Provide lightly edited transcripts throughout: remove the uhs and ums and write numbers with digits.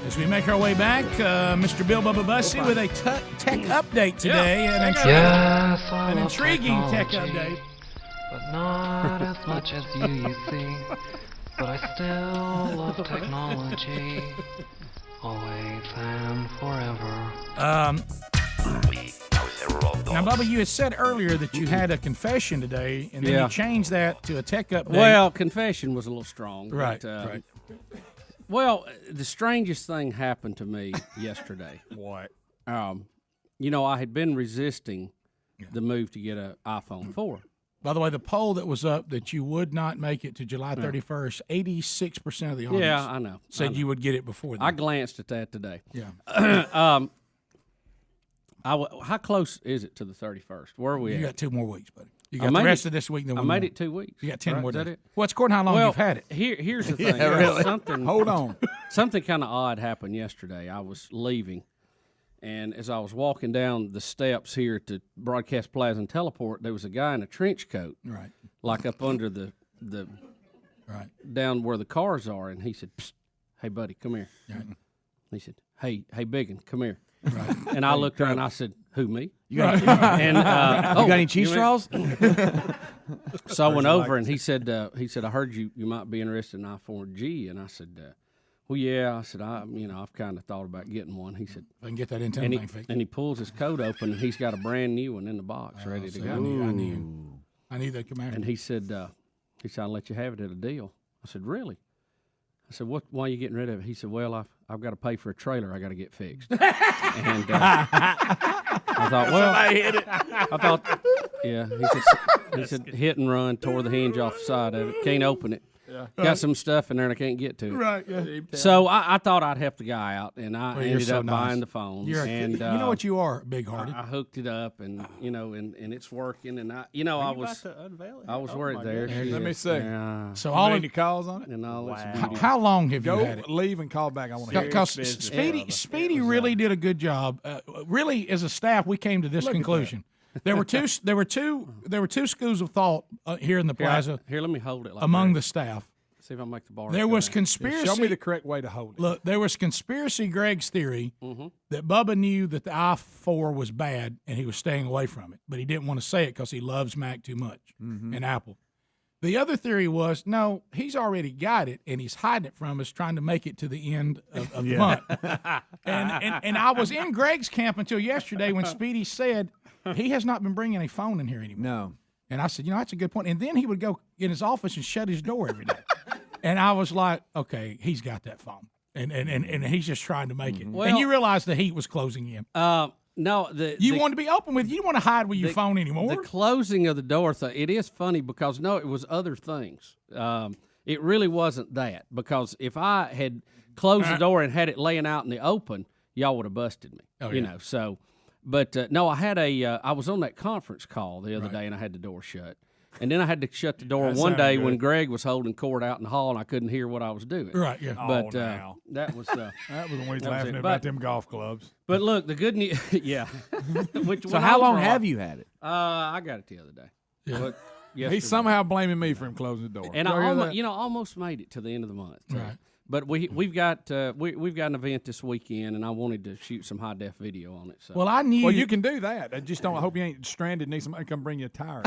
As we make our way back, Mr. Bill Bubba Bussey with a tech update today. Yes, An intriguing tech update. But not as much as you see. But I still love technology. Always and forever. Now, Bubba, you had said earlier that you had a confession today, and then you changed that to a tech update. Well, confession was a little strong. Right, but, right. Well, the strangest thing happened to me yesterday. What? You know, I had been resisting the move to get an iPhone 4. By the way, the poll that was up that you would not make it to July 31st, 86% of the audience said you would get it before then. I glanced at that today. Yeah. How close is it to the 31st? Where are we at? You got 2 more weeks, buddy. You got the rest of this week. Then I made it 2 weeks. You got 10 more days. Is that it? Well, it's according to how long you've had it. Here's the thing. really. Hold on. Something kind of odd happened yesterday. I was leaving, and as I was walking down the steps here to Broadcast Plaza and Teleport, there was a guy in a trench coat, right, like up under the right down where the cars are, and he said, "Psst, hey, buddy, come here." Right. He said, hey, biggin, come here. Right. And I looked around and I said, who, me? You got, And you got any cheese straws? So I went over and he said, I heard you might be interested in iPhone G. And I said, well, yeah. I said, I've kind of thought about getting one. He said, I can get that antenna thing fixed. And he pulls his coat open and he's got a brand new one in the box ready to go. I knew that come after. And he said, I'll let you have it at a deal. I said, really? I said, why are you getting rid of it? He said, well, I've got to pay for a trailer I got to get fixed. And I thought, well, I thought, yeah. He said, hit and run, tore the hinge off the side of it, can't open it. Yeah. Got some stuff in there and I can't get to it. Right, yeah. So I thought I'd help the guy out, and I ended up buying the phones. And you know what you are, big-hearted. I hooked it up, and and it's working. And I was worried there. Let me see. Yeah. So all any calls on it? And all How long have you had it? Leave and call back. I want to hear. Because Speedy really did a good job. Really, as a staff, we came to this conclusion. There were two schools of thought here in the plaza. Here, let me hold it. Among the staff. See if I make the bar. There was conspiracy. Show me the correct way to hold it. Look, there was conspiracy Greg's theory that Bubba knew that the i4 was bad and he was staying away from it, but he didn't want to say it because he loves Mac too much and Apple. The other theory was, no, he's already got it, and he's hiding it from us, trying to make it to the end of the month. And I was in Greg's camp until yesterday when Speedy said he has not been bringing a phone in here anymore. No. And I said, that's a good point. And then he would go in his office and shut his door every day. And I was like, okay, he's got that phone. And he's just trying to make it. Well, and you realize the heat was closing in. No, you wanted to be open with. You didn't want to hide with your phone anymore. The closing of the door thing, it is funny because it was other things. It really wasn't that, because if I had closed the door and had it laying out in the open, y'all would have busted me. Oh, you know. So, but no, I had I was on that conference call the other day and I had the door shut. And then I had to shut the door one day when Greg was holding court out in the hall and I couldn't hear what I was doing. Right, yeah. But that was that was when he's laughing about them golf clubs. But look, the good news, yeah. So how long have you had it? I got it the other day. Yeah. He's somehow blaming me for him closing the door. And I almost made it to the end of the month. Right. But we've got an event this weekend, and I wanted to shoot some high def video on it. So. Well, I knew. Well, you can do that. I just don't. I hope you ain't stranded. Need somebody to come bring you a tire.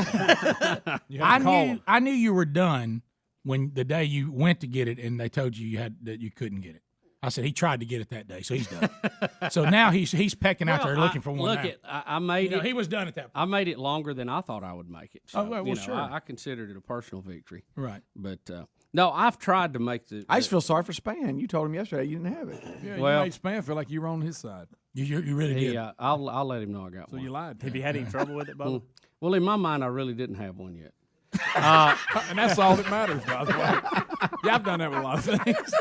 I knew you were done when the day you went to get it, and they told you that you couldn't get it. I said he tried to get it that day, so he's done. So now he's pecking out there looking for one. Look, I made it. He was done at that point. I made it longer than I thought I would make it. So, sure. I considered it a personal victory. Right. But no, I've tried to make the. I just feel sorry for Span. You told him yesterday you didn't have it. Yeah, you made Span feel like you were on his side. You really did. Yeah, I'll let him know I got one. So you lied. Have you had any trouble with it, Bubba? Well, in my mind, I really didn't have one yet. And that's all that matters, by the way. Yeah, I've done that with a lot of things.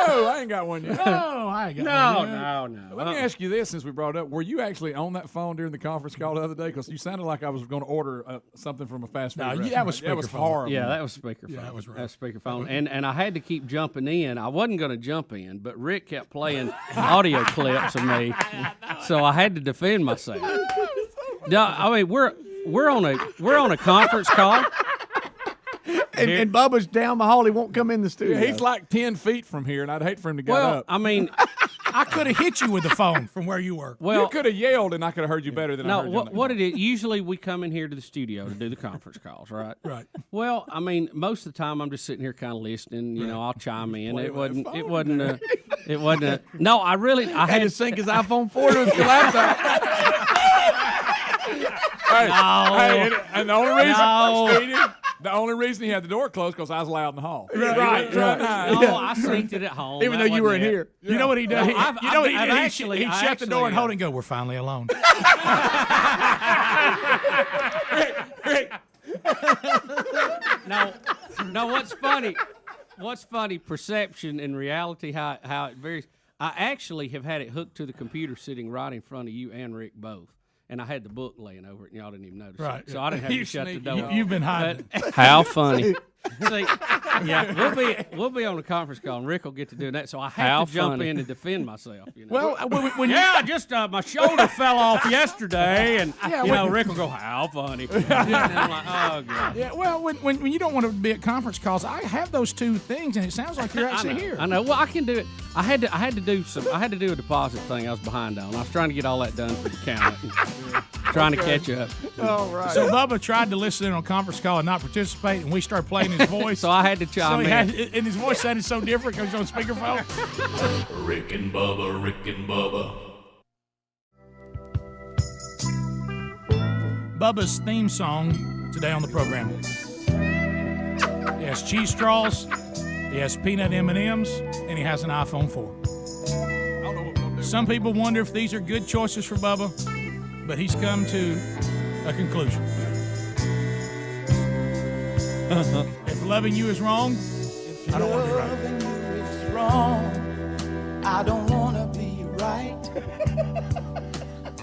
No, I ain't got one yet. No, I ain't got one yet. No. Let me ask you this, since we brought it up. Were you actually on that phone during the conference call the other day? Because you sounded like I was going to order something from a fast food restaurant. That was horrible. Yeah, that was speakerphone. Yeah, that was right. That was speakerphone. And I had to keep jumping in. I wasn't going to jump in, but Rick kept playing audio clips of me, so I had to defend myself. No, I mean we're on a conference call. and Bubba's down the hall. He won't come in the studio. Yeah, he's like 10 feet from here, and I'd hate for him to get Well, up. I mean, I could have hit you with the phone from where you were. well, you could have yelled, and I could have heard you better than I no, heard you. what it is, usually we come in here to the studio to do the conference calls, right? Right. Well, I mean, most of the time I'm just sitting here kind of listening. You know, I'll chime in. It wasn't. No, I had to sync his iPhone 4 to his laptop. And the only reason he had the door closed because I was loud in the hall. Right. No, I synced it at home. Even That though you were in wasn't it. here. You know what he does? No, I've- you know what he I've did? actually- He'd I shut the door and actually, hold it and go, "We're finally alone." No, what's funny? What's funny? Perception and reality, how it varies. I actually have had it hooked to the computer sitting right in front of you and Rick both. And I had the book laying over it, and y'all didn't even notice Right. it. So I didn't have to shut the door. You've been hiding. But how funny. See, yeah, we'll be on a conference call, and Rick will get to do that. So I have to jump in and defend myself. You know? Well, when Yeah, just my shoulder fell off yesterday, and Rick will go, "How funny!" And I'm like, "Oh god." Yeah, well, when you don't want to be at conference calls, I have those two things, and it sounds like you're actually here. I know. Well, I can do it. I had to do a deposit thing. I was behind on. I was trying to get all that done for the county. Trying to catch up. all right. So Bubba tried to listen in on a conference call and not participate, and we started playing his voice. So I had to chime in. And his voice sounded so different because he's on speakerphone. Rick and Bubba, Rick and Bubba. Bubba's theme song today on the program. He has cheese straws, he has peanut M&Ms, and he has an iPhone 4. Some people wonder if these are good choices for Bubba, but he's come to a conclusion. If loving you is wrong, I don't want to be right. Loving you is wrong. I don't want to be right.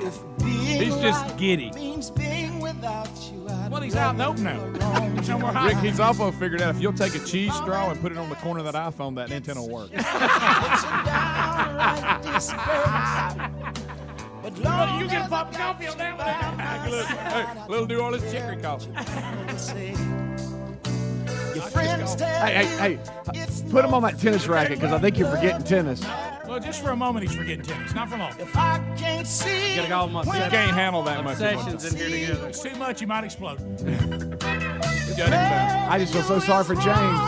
If being He's just right giddy. means being without you, I Well, don't he's out love dope you now. alone. He's no more Rick, high. he's also figured out if you'll take a cheese straw and put it on the corner of that iPhone, that antenna will work. It's a downright disgrace. But long you get a as pop I of coffee on that got you by my Look, side, hey, little New Orleans chicory coffee. to say, your friends tell Hey, you it's put him no on that tennis racket because I think you're forgetting tennis. Well, just for a moment, he's forgetting tennis. Not for long. If I can't see Gotta go with my when You can't handle that much. obsessions in here together. It's too much, you might explode. Shut him down. I just feel so sorry for James.